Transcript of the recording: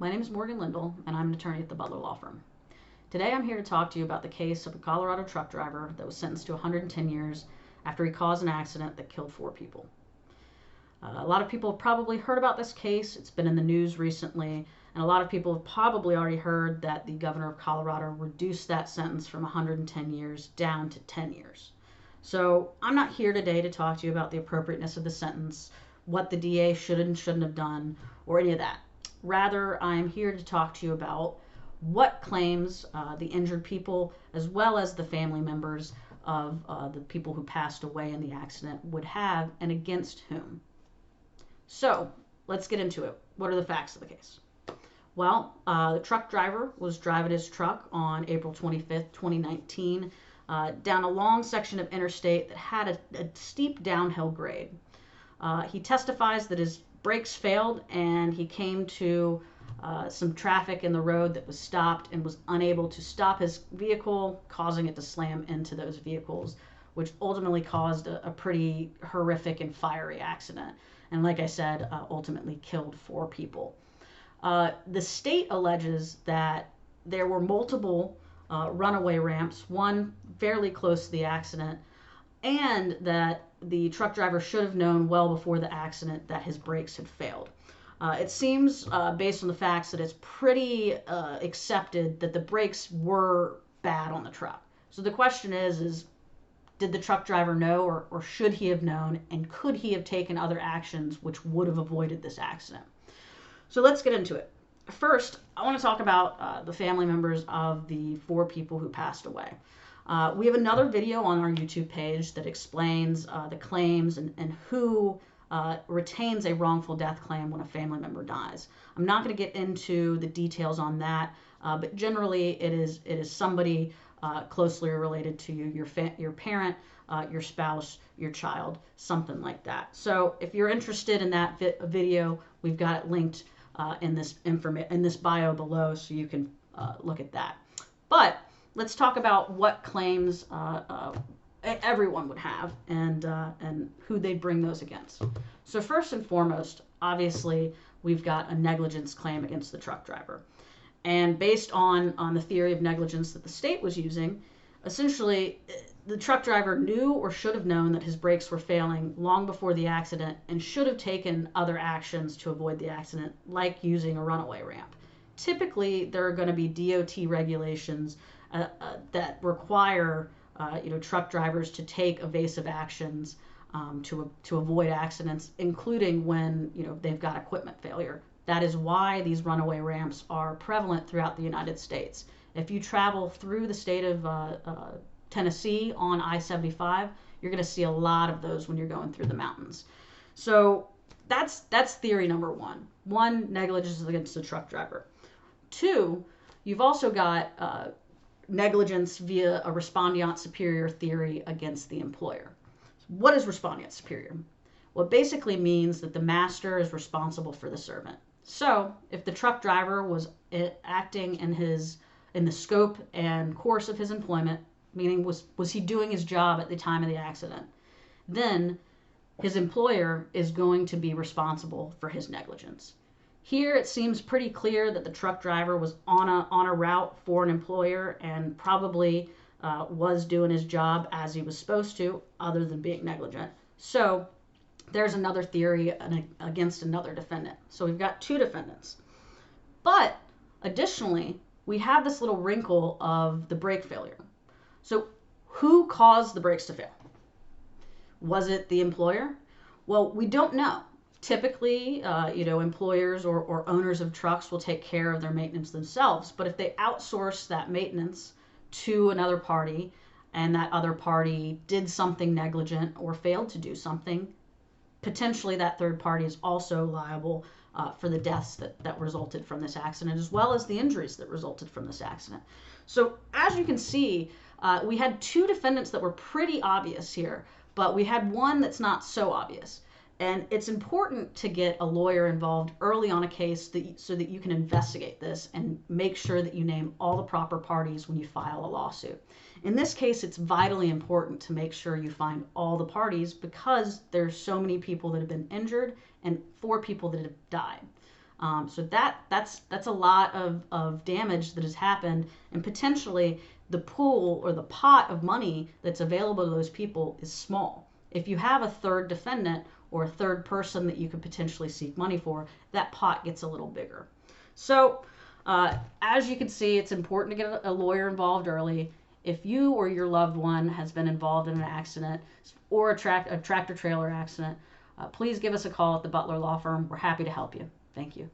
My name is Morgan Lyndall, and I'm an attorney at the Butler Law Firm. Today I'm here to talk to you about the case of a Colorado truck driver that was sentenced to 110 years after he caused an accident that killed 4 people. A lot of people have probably heard about this case. It's been in the news recently, and a lot of people have probably already heard that the governor of Colorado reduced that sentence from 110 years down to 10 years. So I'm not here today to talk to you about the appropriateness of the sentence, what the DA should and shouldn't have done, or any of that. Rather, I'm here to talk to you about what claims the injured people, as well as the family members of the people who passed away in the accident, would have, and against whom. So let's get into it. What are the facts of the case? Well, the truck driver was driving his truck on April 25th, 2019, down a long section of interstate that had a steep downhill grade. He testifies that his brakes failed and he came to some traffic in the road that was stopped and was unable to stop his vehicle, causing it to slam into those vehicles, which ultimately caused a pretty horrific and fiery accident. And like I said, ultimately killed 4 people. The state alleges that there were multiple runaway ramps, one fairly close to the accident, and that the truck driver should have known well before the accident that his brakes had failed. It seems, based on the facts, that it's pretty accepted that the brakes were bad on the truck. So the question is did the truck driver know, or should he have known, and could he have taken other actions which would have avoided this accident? So let's get into it. First, I want to talk about the family members of the 4 people who passed away. We have another video on our YouTube page that explains the claims and who retains a wrongful death claim when a family member dies. I'm not going to get into the details on that, but generally it is somebody closely related to you, your parent, your spouse, your child, something like that. So if you're interested in that video, we've got it linked in this bio below, so you can look at that. But let's talk about what claims everyone would have and who they'd bring those against. So first and foremost, obviously, we've got a negligence claim against the truck driver. And based on the theory of negligence that the state was using, essentially, the truck driver knew or should have known that his brakes were failing long before the accident and should have taken other actions to avoid the accident, like using a runaway ramp. Typically, there are going to be DOT regulations that require truck drivers to take evasive actions to avoid accidents, including when they've got equipment failure. That is why these runaway ramps are prevalent throughout the United States. If you travel through the state of Tennessee on I-75, you're going to see a lot of those when you're going through the mountains. So that's theory number one. One, negligence against the truck driver. 2, you've also got negligence via a respondeat superior theory against the employer. What is respondeat superior? Well, it basically means that the master is responsible for the servant. So if the truck driver was acting in the scope and course of his employment, meaning was he doing his job at the time of the accident, then his employer is going to be responsible for his negligence. Here it seems pretty clear that the truck driver was on a route for an employer and probably was doing his job as he was supposed to, other than being negligent. So there's another theory against another defendant. So we've got 2 defendants. But additionally, we have this little wrinkle of the brake failure. So who caused the brakes to fail? Was it the employer? Well, we don't know. Typically, employers or owners of trucks will take care of their maintenance themselves. But if they outsource that maintenance to another party and that other party did something negligent or failed to do something, potentially that third party is also liable for the deaths that resulted from this accident, as well as the injuries that resulted from this accident. So as you can see, we had 2 defendants that were pretty obvious here, but we had one that's not so obvious. And it's important to get a lawyer involved early on a case so that you can investigate this and make sure that you name all the proper parties when you file a lawsuit. In this case, it's vitally important to make sure you find all the parties because there's so many people that have been injured and 4 people that have died. So that's a lot of damage that has happened, and potentially the pool or the pot of money that's available to those people is small. If you have a third defendant or a third person that you could potentially seek money for, that pot gets a little bigger. So as you can see, it's important to get a lawyer involved early. If you or your loved one has been involved in an accident or a tractor trailer accident, please give us a call at the Butler Law Firm. We're happy to help you. Thank you.